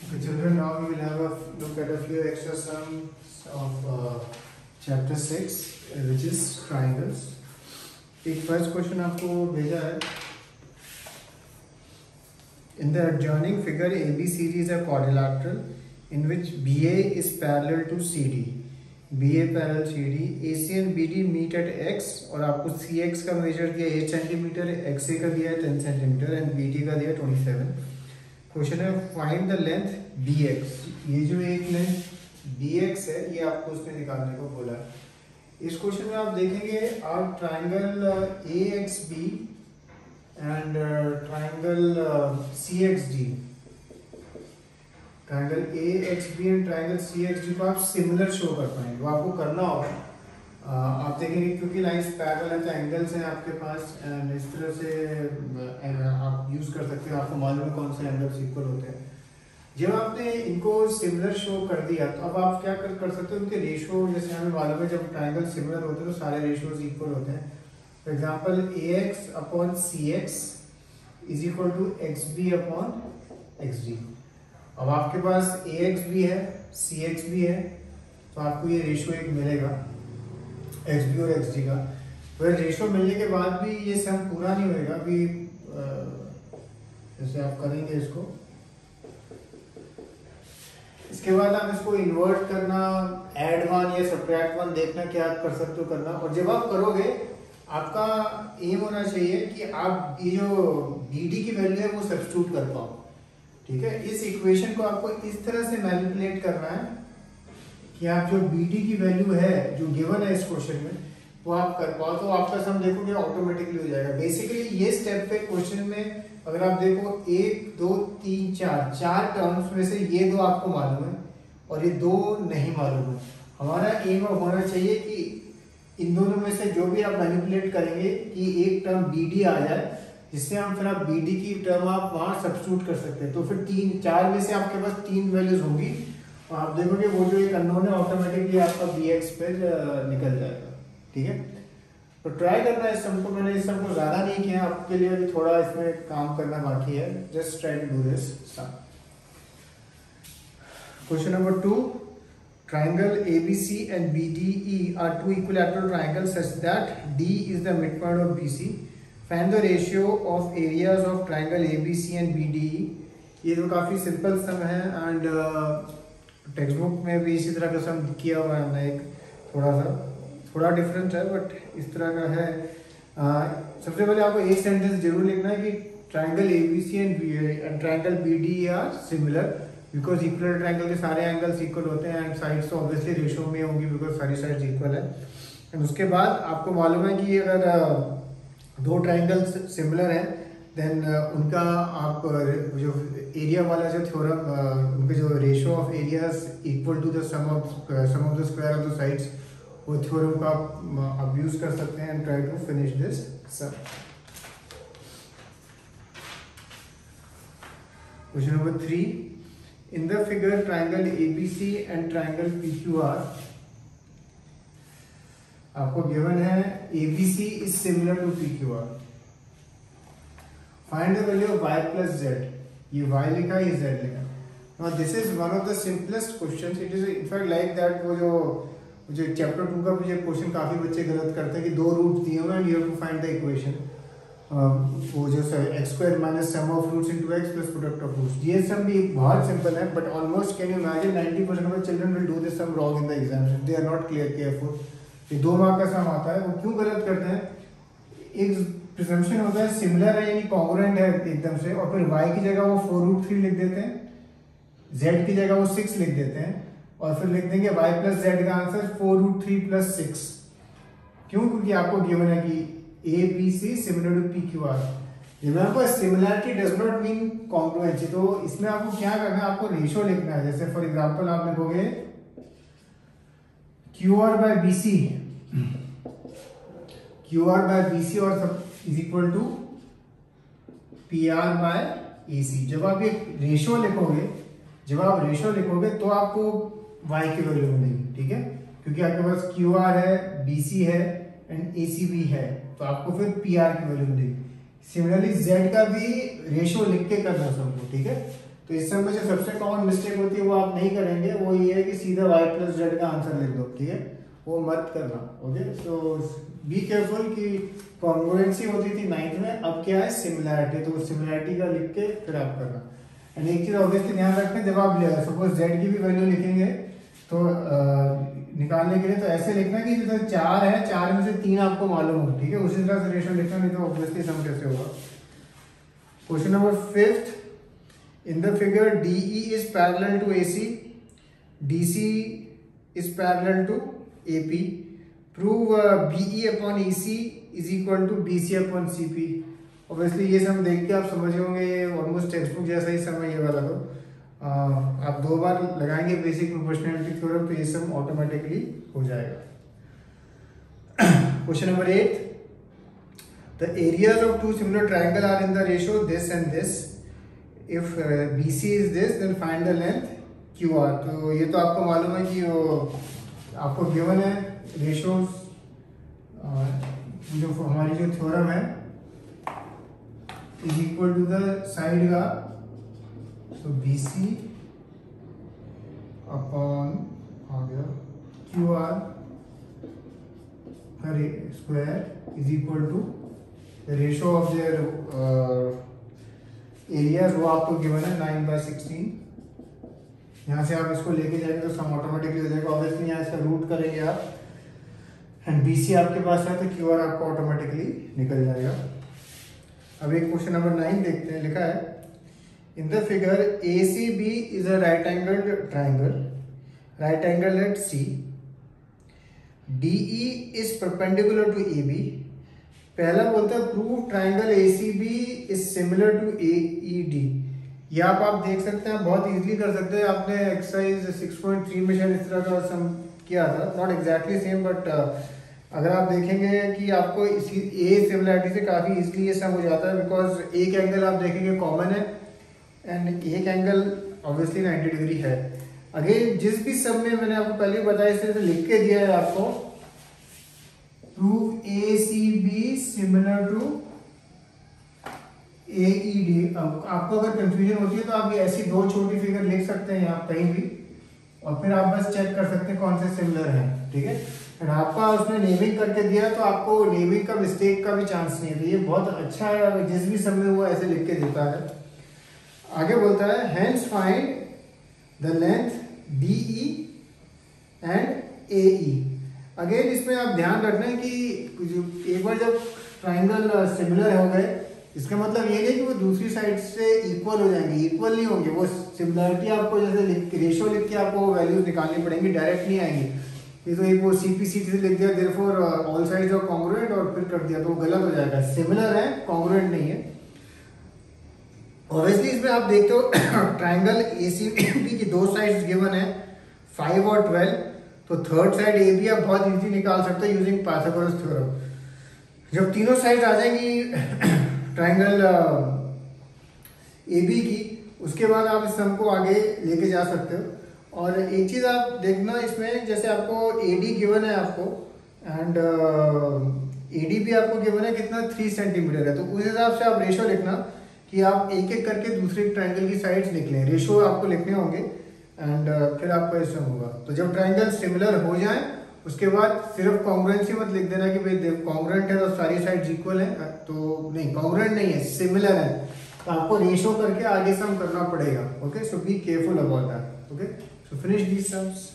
Okay, children, now we will have a look at a few extra sums of chapter 6, which is triangles. एक first question आपको भेजा है. In the adjoining figure, ABCD is a quadrilateral in which BA is parallel to CD. BA parallel CD, AC and BD meet at X और आपको CX का major दिया 8 centimetre, XA का दिया है 10 सेंटीमीटर एंड BD का दिया 27. Question है फाइंड द लेंथ BX. ये जो एक लेंथ BX है ये आपको उसमें निकालने को बोला है. इस क्वेश्चन में आप देखेंगे आप triangle AXB and triangle CXD, triangle AXB and triangle CXD को आप सिमिलर शो कर पाएंगे. वो आपको करना होगा. आप देखेंगे क्योंकि लाइंस पैरेलल हैं तो एंगल्स हैं आपके पास एंड इस तरह से आप यूज कर सकते हैं. आपको मालूम है कौन से एंगल्स इक्वल होते हैं. जब आपने इनको सिमिलर शो कर दिया तो अब आप क्या कर सकते हो, उनके रेशियो जैसे हमें मालूम है जब ट्राइंगल सिमिलर होते हैं तो सारे रेशियोज इक्वल होते हैं. For example AX upon CX is equal to XB upon XD. अब आपके पास AX भी है CX भी है तो आपको ये रेशियो एक मिलेगा XB और XD का. फिर रेशियो मिलने के बाद भी ये सम पूरा नहीं होएगा. अभी जैसे आप करेंगे इसको, इसके बाद आप इसको इन्वर्ट करना, ऐड वन या सब्ट्रैक्ट वन देखना क्या कर सकते हो करना. और जब आप करोगे आपका एम होना चाहिए कि आप ये जो BD की वैल्यू है वो सब्स्टिट्यूट कर पाओ. ठीक है, इस इक्वेशन को आपको इस तरह से मैनिपुलेट करना है कि आप जो BD की वैल्यू है जो गिवन है इस क्वेश्चन में वो आप कर पाओ तो आपका सम देखोगे ऑटोमेटिकली हो जाएगा. बेसिकली ये स्टेप पे क्वेश्चन में अगर आप देखो 1 2 3 4 टर्म्स में से ये दो आपको मालूम है और ये दो नहीं मालूम है. हमारा एम होना चाहिए कि इन दोनों में से जो भी आप मैनिपुलेट करेंगे कि एक टर्म BD आ जाए जिससे हम फिर आप BD की टर्म आप वहां सब्स्टिट्यूट कर सकते हैं. तो फिर 3 4 में से आपके पास 3 वैल्यूज होंगी और आप देखोगे वो जो एक अननोन है ऑटोमेटिकली आपका BX पे निकल जाएगा. ठीक है, तो ट्राई करना है इस सम को. मैंने इस सम को ज्यादा नहीं किया, आपके लिए अभी थोड़ा इसमें काम करना बाकी है. Just try to do this sum. Question number 2, triangle ABC and BDE are two equilateral triangles such that D is the midpoint of BC. Find the ratio of areas of triangle ABC and BDE. ये तो काफी simple सम है and text book में भी इसी तरह का सम किया हुआ है हमने. एक थोड़ा डिफरेंट है बट इस तरह का है. सबसे पहले आपको एक सेंटेंस जरूर लिखना है कि triangle ABC and triangle BDE are similar because equal triangle के सारे एंगल्स इक्वल होते हैं एंड साइड्स तो ऑब्वियसली रेशियो में होंगी बिकॉज सारी साइड्स इक्वल है. एंड उसके बाद आपको मालूम है कि अगर दो ट्राइंगल्स सिमिलर हैं देन उनका आप जो एरिया वाला जो थ्योरम उनके जो ratio of areas equal to the sum of the square of the sides वो थ्योरम का आप यूज कर सकते हैं and try to finish this sum. Question number 3, in the figure triangle ABC and triangle PQR आपको given है ABC is similar to PQR. Find the value of y plus z. ये y लिखा है, ये z लिखा. Now this is one of the simplest questions. It is in fact like that वो जो chapter 2 का मुझे क्वेश्चन काफी बच्चे गलत करते हैं कि दो रूट दिए हुए हैं and you have to find the equation. वो जो x square minus sum of roots into x plus product of roots. ये सम भी बहुत सिंपल है but almost can you imagine 90% of the children will do this sum wrong in the exam if they are not careful. ये 2 mark का सम आता है. वो क्यों गलत करते हैं, एक प्रिजम्पशन होता है सिमिलर है यानी कॉन्ग्रुएंट है एकदम से और फिर y की जगह वो 4√3 लिख देते हैं, z की जगह वो 6 लिख देते हैं और फिर लिख देंगे y प्लस z का आंसर 4√3 प्लस 6. क्यों, क्योंकि आपको गिवन है कि ABC similar to PQR. Remember, similarity does not mean congruency. तो इसमें आपको क्या करना है, आपको रेशियो लिखना है. जैसे फॉर एग्जांपल आप लिखोगे QR by BC, QR by BC और सब is equal to PR by AC. जब आप ये रेशियो लिखोगे, तो आपको y की वैल्यू मिलेगी. ठीक है, क्योंकि आपके पास QR है, BC है एंड AC भी है तो आपको फिर PR की वैल्यू मिलेगी. सिमिलरली Z का भी रेशियो लिख के करना सबको. ठीक है, तो इस सम में जो सबसे कॉमन मिस्टेक होती है वो आप नहीं करेंगे, वो ये है कि सीधा y प्लस जेड का आंसर लिख दो, ठीक है, वो मत करना। ओके, सो बी केयरफुल कि कॉन्ग्रुएंसी होती थी 9th में, अब क्या है सिमिलैरिटी, तो सिमिलैरिटी का लिख के फिर आप करना। एंड एक चीज ऑब्वियसली ध्यान रखें, जब आप सपोज z की भी वैल्यू लिखेंगे तो निकालने के लिए तो ऐसे लिखना कि जैसे 4 है, 4 में से 3 आपको मालूम हो, ठीक है, उसी तरह से रेशियो लिखना, नहीं तो ऑब्वियसली सम कैसे होगा। Question number 5, in the figure DE is parallel to AC, DC is parallel to AP, prove BE upon EC is equal to BC upon CP। Obviously ये सम देख के आप समझ होंगे, ये ऑलमोस्ट टेक्स्ट बुक जैसा ही सम है ये वाला, तो आप 2 बार लगाएंगे बेसिक प्रोपोर्शनैलिटी थ्योरम तो ये सम ऑटोमेटिकली हो जाएगा। Question number 8, the areas of two similar triangle are in the ratio this and this, if BC is this then find the length QR। तो ये तो आपको मालूम है कि वो आपको गिवन है रेशियोज, जो हमारी जो थ्योरम है is equal to the side का, सो BC अपॉन आ गया QR का square is equal to ratio of their areas, वो आपको गिवन है 9/16। यहाँ से आप इसको लेके जाएंगे तो सम ऑटोमेटिकली हो जाएगा। ऑब्वियसली यहाँ इसका रूट करेंगे आप, एंड BC आपके पास है तो QR आपको ऑटोमेटिकली निकल जाएगा। अब एक क्वेश्चन नंबर 9 देखते हैं, लिखा है in the figure ACB is a right angle at C, DE is perpendicular to AB। पहला बोलता है prove triangle ACB is similar to AED। ये आप देख सकते हैं, बहुत इजीली कर सकते हैं। आपने एक्सरसाइज 6.3 में शायद इस तरह का सम किया था, नॉट एग्जैक्टली सेम, बट अगर आप देखेंगे कि आपको इसी ए सिमिलरिटी से काफ़ी इजीली ये सम हो जाता है, बिकॉज एक एंगल आप देखेंगे कॉमन है एंड एक एंगल ऑब्वियसली 90 डिग्री है। अगेन जिस भी सम में मैंने आपको पहले बताया, इस तरह से लिख के दिया है आपको, prove ACB similar to AED। आपको अगर कंफ्यूजन होती है तो आप ये ऐसी 2 छोटी फिगर लिख सकते हैं यहाँ कहीं भी, और फिर आप बस चेक कर सकते हैं कौन से सिमिलर हैं, ठीक है। एंड आपका उसने नेमिंग करके दिया तो आपको नेमिंग का मिस्टेक का भी चांस नहीं है, तो ये बहुत अच्छा है अगर जिस भी समय वो ऐसे लिख के देता है। आगे बोलता है hence find the length DE and AE। Again इसमें आप ध्यान रखना है कि एक बार जब ट्राइंगल सिमिलर हो गए, इसका मतलब ये नहीं कि वो दूसरी साइड से इक्वल हो जाएंगे, इक्वल नहीं होंगे, वो सिमिलरिटी आपको जैसे रेशियो लिख के आपको वैल्यूज निकालनी पड़ेंगी, डायरेक्ट नहीं आएंगी। ये तो एक वो CPC से लिख दिया therefore all sides are congruent और फिर कर दिया, तो वो गलत हो जाएगा। सिमिलर है, कॉन्ग्रुएंट नहीं है। ऑब्वियसली इसमें आप देखते हो ट्राइंगल ACB की 2 साइड्स गिवन है 5 और 12, तो थर्ड साइड AB आप बहुत इजी निकाल सकते हैं यूजिंग पाइथागोरस थ्योरम। जब तीनों साइड आ जाएंगी ट्राइंगल AB की, उसके बाद आप इस सम को आगे लेके जा सकते हो। और एक चीज आप देखना इसमें, जैसे आपको AD गिवन है आपको एंड AD भी आपको गिवन है कितना 3 सेंटीमीटर है, तो उस हिसाब से आप रेशियो लिखना कि आप एक एक करके दूसरे ट्राइंगल की साइड्स निकलें, रेशियो आपको लिखने होंगे एंड फिर आपका ये सम होगा। तो जब ट्राइंगल सिमिलर हो जाए उसके बाद सिर्फ कॉन्ग्रुएंसी मत लिख देना कि भाई कॉन्ग्रुएंट है तो सारी साइड इक्वल है, तो नहीं, कॉन्ग्रुएंट नहीं है, सिमिलर है, तो आपको रेशियो करके आगे सम करना पड़ेगा। Okay, so be careful about that. Okay, so finish these sums.